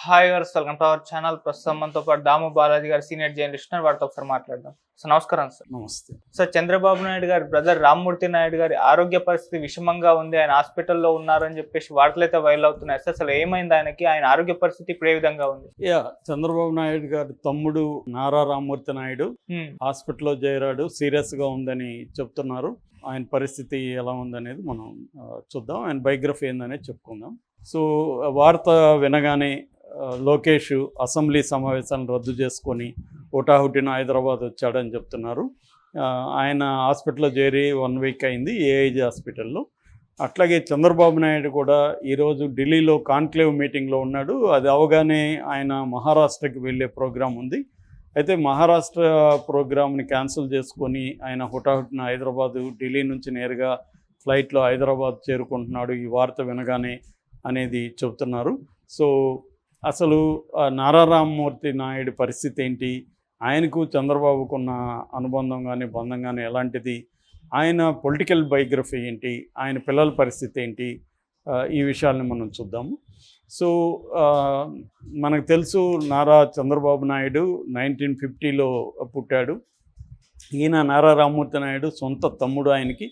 Hi గారు, welcome to our channel. ప్రస్తుతం మనతో పాటు దాము బాలాజీ గారు, సీనియర్ జర్నలిస్ట్, వారితో ఒకసారి మాట్లాడదాం. సార్ నమస్కారం. సార్ నమస్తే సార్, చంద్రబాబు నాయుడు గారి బ్రదర్ రామ్మూర్తి నాయుడు గారి ఆరోగ్య పరిస్థితి విషమంగా ఉంది, ఆయన హాస్పిటల్లో ఉన్నారని చెప్పేసి వార్తలు అయితే వైరల్ అవుతున్నాయి. సార్ అసలు ఏమైంది ఆయనకి, ఆయన ఆరోగ్య పరిస్థితి ఇప్పుడు ఏ విధంగా ఉంది? చంద్రబాబు నాయుడు గారి తమ్ముడు నారా రామ్మూర్తి నాయుడు హాస్పిటల్లో చేరాడు, సీరియస్ గా ఉందని చెప్తున్నారు. ఆయన పరిస్థితి ఎలా ఉందనేది మనం చూద్దాం, ఆయన బయోగ్రఫీ ఏందనేది చెప్పుకుందాం. సో వార్త వినగానే లోకేష్ అసెంబ్లీ సమావేశాలను రద్దు చేసుకొని హుటాహుటిన హైదరాబాద్ వచ్చాడని చెప్తున్నారు. ఆయన హాస్పిటల్లో చేరి 1 వీక్ అయింది, ఏఐజీ హాస్పిటల్లో. అట్లాగే చంద్రబాబు నాయుడు కూడా ఈరోజు ఢిల్లీలో కాన్క్లేవ్ మీటింగ్లో ఉన్నాడు. అది అవగానే ఆయన మహారాష్ట్రకి వెళ్ళే ప్రోగ్రాం ఉంది. అయితే మహారాష్ట్ర ప్రోగ్రామ్ని క్యాన్సిల్ చేసుకొని ఆయన హుటాహుటిన హైదరాబాదు, ఢిల్లీ నుంచి నేరుగా ఫ్లైట్లో హైదరాబాద్ చేరుకుంటున్నాడు ఈ వార్త వినగానే అనేది చెబుతున్నారు. సో అసలు నారా రామ్మూర్తి నాయుడు పరిస్థితి ఏంటి, ఆయనకు చంద్రబాబుకున్న అనుబంధం కానీ బంధం కానీ ఎలాంటిది, ఆయన పొలిటికల్ బయోగ్రఫీ ఏంటి, ఆయన పిల్లల పరిస్థితి ఏంటి, ఈ విషయాల్ని మనం చూద్దాము. సో మనకు తెలుసు, నారా చంద్రబాబు నాయుడు 1950లో పుట్టాడు. ఈయన నారా రామ్మూర్తి నాయుడు సొంత తమ్ముడు, ఆయనకి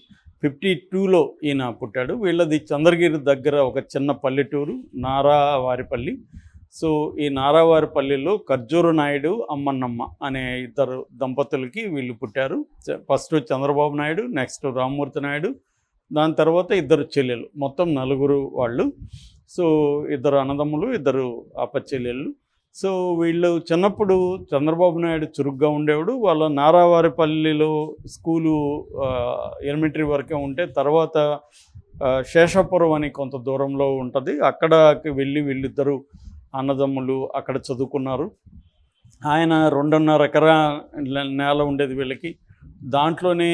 52లో ఈయన పుట్టాడు. వీళ్ళది చంద్రగిరి దగ్గర ఒక చిన్న పల్లెటూరు నారావారిపల్లి. సో ఈ నారావారిపల్లిలో ఖర్జూరు నాయుడు, అమ్మన్నమ్మ అనే ఇద్దరు దంపతులకి వీళ్ళు పుట్టారు. ఫస్ట్ చంద్రబాబు నాయుడు, నెక్స్ట్ రామ్మూర్తి నాయుడు, దాని తర్వాత ఇద్దరు చెల్లెలు, మొత్తం 4 వాళ్ళు. సో 2 అన్నదమ్ములు, 2 అప్పచెల్లెళ్ళు. సో వీళ్ళు చిన్నప్పుడు చంద్రబాబు నాయుడు చురుగ్గా ఉండేవాడు. వాళ్ళ నారావారిపల్లిలో స్కూలు ఎలిమెంటరీ వరకే ఉంటే, తర్వాత శేషాపురం అని కొంత దూరంలో ఉంటుంది, అక్కడికి వెళ్ళి వీళ్ళిద్దరూ అన్నదమ్ములు అక్కడ చదువుకున్నారు. ఆయన 2.5 ఎకరా నేల ఉండేది వీళ్ళకి. దాంట్లోనే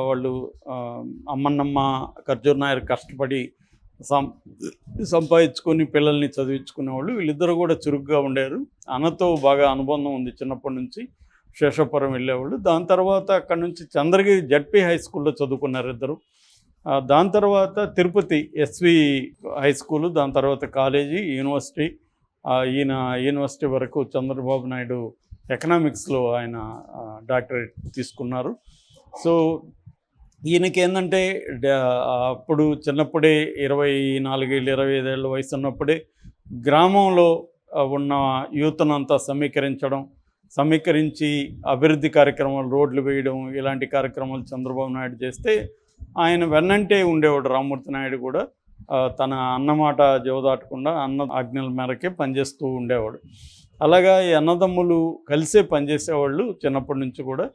వాళ్ళు అమ్మన్నమ్మ, ఖర్జూర్ నాయర్ కష్టపడి సంపాదించుకొని పిల్లల్ని చదివించుకునేవాళ్ళు. వీళ్ళిద్దరూ కూడా చురుగ్గా ఉండేవారు. అన్నతో బాగా అనుబంధం ఉంది చిన్నప్పటి నుంచి. శేషాపురం వెళ్ళేవాళ్ళు. దాని తర్వాత అక్కడ నుంచి చంద్రగిరి జడ్పీ హై స్కూల్లో చదువుకున్నారు ఇద్దరు. దాని తర్వాత తిరుపతి ఎస్వి హై స్కూలు, దాని తర్వాత కాలేజీ, యూనివర్సిటీ. ఈయన యూనివర్సిటీ వరకు చంద్రబాబు నాయుడు ఎకనామిక్స్లో ఆయన డాక్టరేట్ తీసుకున్నారు. సో ఈయనకి ఏంటంటే అప్పుడు చిన్నప్పుడే 24 25 ఏళ్ళ వయసు ఉన్నప్పుడే గ్రామంలో ఉన్న యూత్నంతా సమీకరించి అభివృద్ధి కార్యక్రమాలు, రోడ్లు వేయడం, ఇలాంటి కార్యక్రమాలు చంద్రబాబు నాయుడు చేస్తే ఆయన వెన్నంటే ఉండేవాడు. రామ్మూర్తి నాయుడు కూడా తన అన్నమాట జవదాటకుండా అన్న ఆజ్ఞల మేరకే పనిచేస్తూ ఉండేవాడు. అలాగా ఈ అన్నదమ్ములు కలిసే పనిచేసేవాళ్ళు చిన్నప్పటి నుంచి కూడా.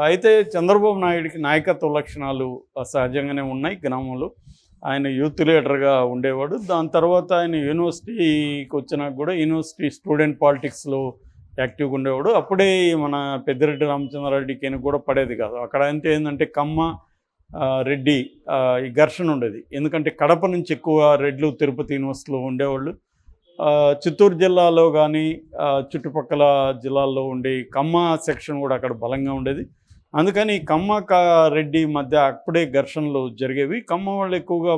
అయితే చంద్రబాబు నాయుడికి నాయకత్వ లక్షణాలు సహజంగానే ఉన్నాయి గ్రామంలో. ఆయన యూత్ లీడర్గా ఉండేవాడు. దాని తర్వాత ఆయన యూనివర్సిటీకి వచ్చినాక కూడా యూనివర్సిటీ స్టూడెంట్ పాలిటిక్స్లో యాక్టివ్గా ఉండేవాడు. అప్పుడే మన పెద్దిరెడ్డి రామచంద్రారెడ్డికి కూడా పడేది కాదు. అక్కడ అంటే ఏంటంటే కమ్మ రెడ్డి ఈ ఘర్షణ ఉండేది. ఎందుకంటే కడప నుంచి ఎక్కువ రెడ్లు తిరుపతి యూనివర్సిటీలో ఉండేవాళ్ళు. చిత్తూరు జిల్లాలో కానీ చుట్టుపక్కల జిల్లాల్లో ఉండే కమ్మ సెక్షన్ కూడా అక్కడ బలంగా ఉండేది. అందుకని కమ్మ రెడ్డి మధ్య అప్పుడే ఘర్షణలు జరిగేవి. కమ్మ వాళ్ళు ఎక్కువగా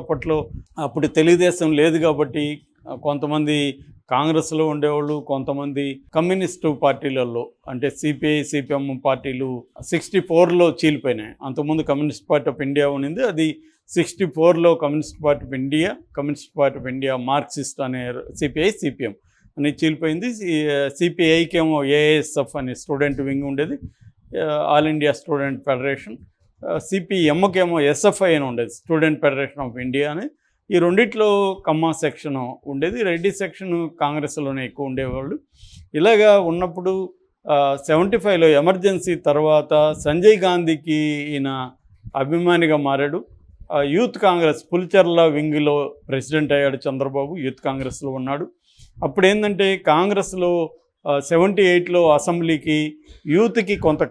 అప్పుడు తెలుగుదేశం లేదు కాబట్టి కొంతమంది కాంగ్రెస్లో ఉండేవాళ్ళు, కొంతమంది కమ్యూనిస్టు పార్టీలలో అంటే సిపిఐ సిపిఎం పార్టీలు 64లో చీలిపోయినాయి. అంతకుముందు కమ్యూనిస్ట్ పార్టీ ఆఫ్ ఇండియా ఉన్నింది, అది 64లో Communist Party of India Marxist అనే సిపిఐ సిపిఎం అని చీలిపోయింది. సిపిఐకి ఏమో ఏఎస్ఎఫ్ అనే స్టూడెంట్ వింగ్ ఉండేది, ఆల్ ఇండియా స్టూడెంట్ ఫెడరేషన్. సిపిఎంకేమో ఎస్ఎఫ్ఐ అని ఉండేది, స్టూడెంట్ ఫెడరేషన్ ఆఫ్ ఇండియా అని. ఈ రెండిట్లో కమ్మ సెక్షన్ ఉండేది, రెడ్డి సెక్షన్ కాంగ్రెస్లోనే ఎక్కువ ఉండేవాళ్ళు. ఇలాగా ఉన్నప్పుడు 75లో ఎమర్జెన్సీ తర్వాత సంజయ్ గాంధీకి ఈయన అభిమానిగా మారాడు. యూత్ కాంగ్రెస్ పులిచెర్ల వింగ్లో ప్రెసిడెంట్ అయ్యాడు చంద్రబాబు, యూత్ కాంగ్రెస్లో ఉన్నాడు. అప్పుడు ఏంటంటే కాంగ్రెస్లో 78లో అసెంబ్లీకి యూత్కి కొంత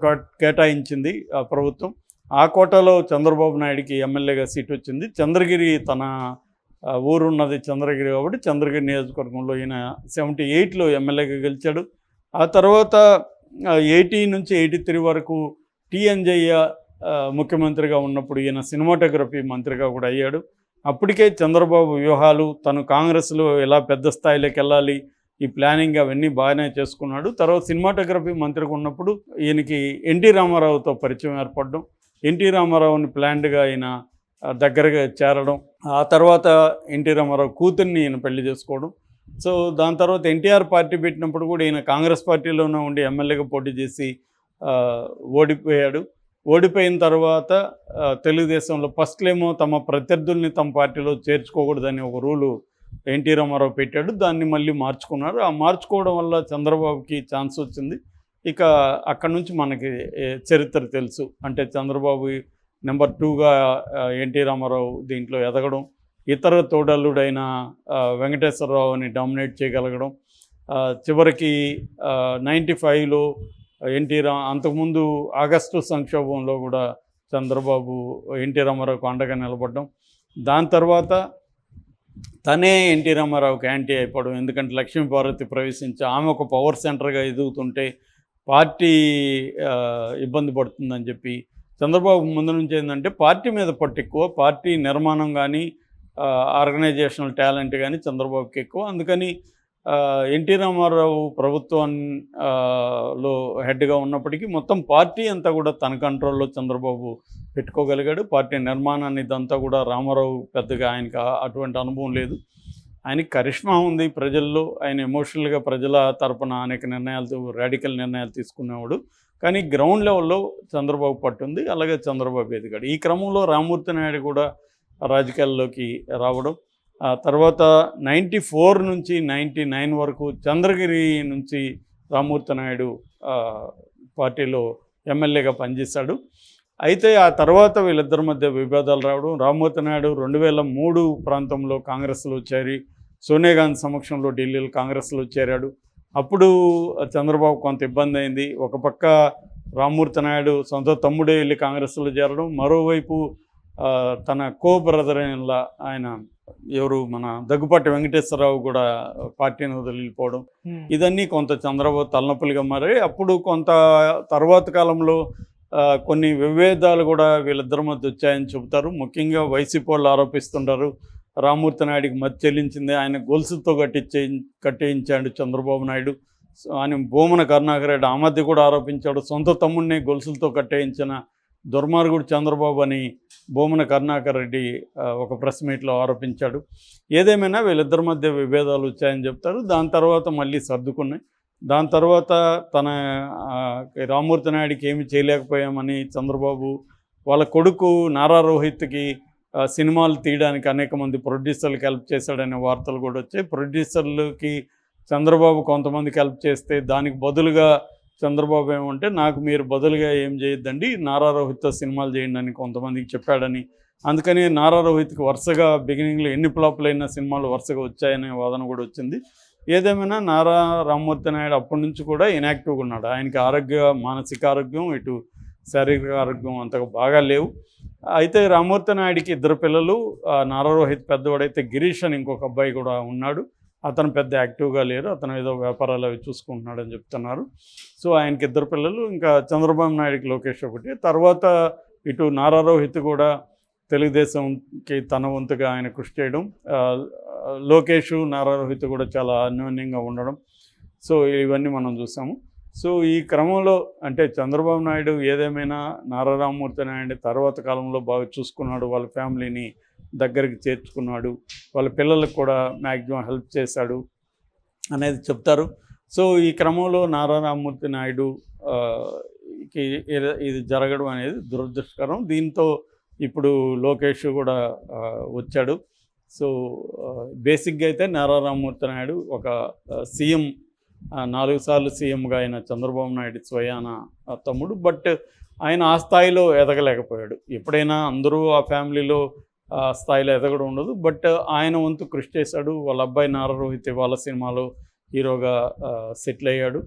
కేటాయించింది ప్రభుత్వం. ఆ కోటాలో చంద్రబాబు నాయుడికి ఎమ్మెల్యేగా సీట్ వచ్చింది. చంద్రగిరి తన ఊరున్నది చంద్రగిరి కాబట్టి చంద్రగిరి నియోజకవర్గంలో ఈయన 78లో ఎమ్మెల్యేగా గెలిచాడు. ఆ తర్వాత 80 నుంచి 83 వరకు టీఎన్జయ్య ముఖ్యమంత్రిగా ఉన్నప్పుడు ఈయన సినిమాటోగ్రఫీ మంత్రిగా కూడా అయ్యాడు. అప్పటికే చంద్రబాబు వ్యూహాలు, తను కాంగ్రెస్లో ఎలా పెద్ద స్థాయిలోకి వెళ్ళాలి, ఈ ప్లానింగ్ అవన్నీ బాగానే చేసుకున్నాడు. తర్వాత సినిమాటోగ్రఫీ మంత్రిగా ఉన్నప్పుడు ఈయనకి ఎన్టీ రామారావుతో పరిచయం ఏర్పడడం, ఎన్టీ రామారావుని ప్లాన్డ్గా ఈయన దగ్గరగా చేరడం, ఆ తర్వాత ఎన్టీ రామారావు కూతుర్ని ఈయన పెళ్లి చేసుకోవడం. సో దాని తర్వాత ఎన్టీఆర్ పార్టీ పెట్టినప్పుడు కూడా ఈయన కాంగ్రెస్ పార్టీలోనే ఉండి ఎమ్మెల్యేగా పోటీ చేసి ఓడిపోయాడు. ఓడిపోయిన తర్వాత తెలుగుదేశంలో ఫస్ట్లేమో తమ ప్రత్యర్థుల్ని తమ పార్టీలో చేర్చుకోకూడదని ఒక రూలు ఎన్టీ రామారావు పెట్టాడు. దాన్ని మళ్ళీ మార్చుకున్నారు. ఆ మార్చుకోవడం వల్ల చంద్రబాబుకి ఛాన్స్ వచ్చింది. ఇక అక్కడి నుంచి మనకి చరిత్ర తెలుసు. అంటే చంద్రబాబు నెంబర్ 2గా ఎన్టీ రామారావు దీంట్లో ఎదగడం, ఇతర తోడల్లుడైన వెంకటేశ్వరరావుని డామినేట్ చేయగలగడం, చివరికి 95లో అంతకుముందు ఆగస్టు సంక్షోభంలో కూడా చంద్రబాబు ఎన్టీ రామారావుకు అండగా నిలబడడం, దాని తర్వాత తనే ఎన్టీ రామారావుకి యాంటీ అయిపోవడం. ఎందుకంటే లక్ష్మీపార్వతి ప్రవేశించి ఆమె ఒక పవర్ సెంటర్గా ఎదుగుతుంటే పార్టీ ఇబ్బంది పడుతుందని చెప్పి చంద్రబాబు ముందు నుంచి ఏంటంటే పార్టీ మీద పట్టు ఎక్కువ, పార్టీ నిర్మాణం కానీ ఆర్గనైజేషనల్ టాలెంట్ కానీ చంద్రబాబుకి ఎక్కువ. అందుకని ఎన్టీ రామారావు ప్రభుత్వంలో హెడ్గా ఉన్నప్పటికీ మొత్తం పార్టీ అంతా కూడా తన కంట్రోల్లో చంద్రబాబు పెట్టుకోగలిగాడు. పార్టీ నిర్మాణాన్ని ఇదంతా కూడా రామారావు పెద్దగా ఆయనకి అటువంటి అనుభవం లేదు. ఆయనకి కరిష్మా ఉంది ప్రజల్లో, ఆయన ఎమోషనల్గా ప్రజల తరపున అనేక రాడికల్ నిర్ణయాలు తీసుకునేవాడు. కానీ గ్రౌండ్ లెవెల్లో చంద్రబాబు పట్టుంది, అలాగే చంద్రబాబు ఎదిగాడు. ఈ క్రమంలో రామ్మూర్తి నాయుడు కూడా రాజకీయాల్లోకి రావడం, ఆ తర్వాత 94 నుంచి 99 వరకు చంద్రగిరి నుంచి రామ్మూర్తి నాయుడు పార్టీలో ఎమ్మెల్యేగా పనిచేశాడు. అయితే ఆ తర్వాత వీళ్ళిద్దరి మధ్య విభేదాలు రావడం, రామ్మూర్తి నాయుడు 2003 ప్రాంతంలో కాంగ్రెస్లో చేరి సోనియా గాంధీ సమక్షంలో ఢిల్లీలో కాంగ్రెస్లో చేరాడు. అప్పుడు చంద్రబాబు కొంత ఇబ్బంది అయింది. ఒక పక్క రామ్మూర్తి నాయుడు సొంత తమ్ముడే వెళ్ళి కాంగ్రెస్లో చేరడం, మరోవైపు తన బ్రదర్ అయిన ఆయన ఎవరు మన దగ్గుపాటి వెంకటేశ్వరరావు కూడా పార్టీని వదిలిపోవడం, ఇదన్నీ కొంత చంద్రబాబు తలనొప్పులుగా మారాయి. అప్పుడు కొంత తర్వాత కాలంలో కొన్ని విభేదాలు కూడా వీళ్ళిద్దరి మధ్య వచ్చాయని చెబుతారు. ముఖ్యంగా వైసీపీ వాళ్ళు ఆరోపిస్తుంటారు రామ్మూర్తి నాయుడికి మధ్య చెల్లించింది ఆయన గొలుసుతో కట్టేయించాడు చంద్రబాబు నాయుడు. ఆయన భూమన కరుణాకర్ రెడ్డి ఆ మధ్య కూడా ఆరోపించాడు, సొంత తమ్ముడిని గొలుసులతో కట్టేయించిన దుర్మార్గుడు చంద్రబాబు అని భూమన కరుణాకర్ రెడ్డి ఒక ప్రెస్ మీట్లో ఆరోపించాడు. ఏదేమైనా వీళ్ళిద్దరి మధ్య విభేదాలు వచ్చాయని చెప్తారు. దాని తర్వాత మళ్ళీ సర్దుకున్నాయి. దాని తర్వాత తన రామ్మూర్తి నాయుడికి ఏమి చేయలేకపోయామని చంద్రబాబు వాళ్ళ కొడుకు నారా రోహిత్కి సినిమాలు తీయడానికి అనేక మంది ప్రొడ్యూసర్లకు హెల్ప్ చేశాడనే వార్తలు కూడా వచ్చాయి. ప్రొడ్యూసర్లకి చంద్రబాబు కొంతమందికి హెల్ప్ చేస్తే దానికి బదులుగా చంద్రబాబు ఏమంటే నాకు మీరు బదులుగా ఏం చేయొద్దండి, నారా రోహిత్తో సినిమాలు చేయండి అని కొంతమందికి చెప్పాడని, అందుకని నారా రోహిత్కి వరుసగా బిగినింగ్లో ఎన్ని ఫ్లాపులైన సినిమాలు వరుసగా వచ్చాయనే వాదన కూడా వచ్చింది. ఏదేమైనా రామ్మూర్తి నాయుడు అప్పటి నుంచి కూడా ఇన్యాక్టివ్గా ఉన్నాడు. ఆయనకి మానసిక ఆరోగ్యం ఇటు శారీరక ఆరోగ్యం అంతగా బాగా లేవు. అయితే రామ్మూర్తి నాయుడికి 2 పిల్లలు, నారా రోహిత్ పెద్దవాడైతే గిరీష్ అని ఇంకొక అబ్బాయి కూడా ఉన్నాడు. అతను పెద్ద యాక్టివ్గా లేరు, అతను ఏదో వ్యాపారాలు అవి చూసుకుంటున్నాడని చెప్తున్నారు. సో ఆయనకి 2 పిల్లలు, ఇంకా చంద్రబాబు నాయుడికి లోకేష్ ఒకటి. తర్వాత ఇటు నారా రోహిత్ కూడా తెలుగుదేశంకి తన వంతుగా ఆయన కృషి చేయడం, లోకేష్ నారా రోహిత్ కూడా చాలా అన్యోన్యంగా ఉండడం, సో ఇవన్నీ మనం చూసాము. సో ఈ క్రమంలో అంటే చంద్రబాబు నాయుడు ఏదేమైనా నారా రామ్మూర్తి నాయుడు తర్వాత కాలంలో బాగా చూసుకున్నాడు, వాళ్ళ ఫ్యామిలీని దగ్గరికి చేర్చుకున్నాడు, వాళ్ళ పిల్లలకు కూడా మ్యాక్సిమం హెల్ప్ చేశాడు అనేది చెప్తారు. సో ఈ క్రమంలో నారా రామ్మూర్తి నాయుడు ఇది జరగడం అనేది దురదృష్టకరం. దీంతో ఇప్పుడు లోకేష్ కూడా వచ్చాడు. సో బేసిక్గా అయితే నారా రామ్మూర్తి నాయుడు ఒక సీఎం, 4 సార్లు సీఎంగా ఆయన చంద్రబాబు నాయుడు స్వయాన తమ్ముడు. బట్ ఆయన ఆ స్థాయిలో ఎదగలేకపోయాడు. ఎప్పుడైనా అందరూ ఆ ఫ్యామిలీలో స్థాయిలో ఎదగడం ఉండదు. బట్ ఆయన వంతు కృషి చేశాడు. వాళ్ళ అబ్బాయి నారా రోహిత్ వాళ్ళ సినిమాలో హీరోగా సెటిల్ అయ్యాడు.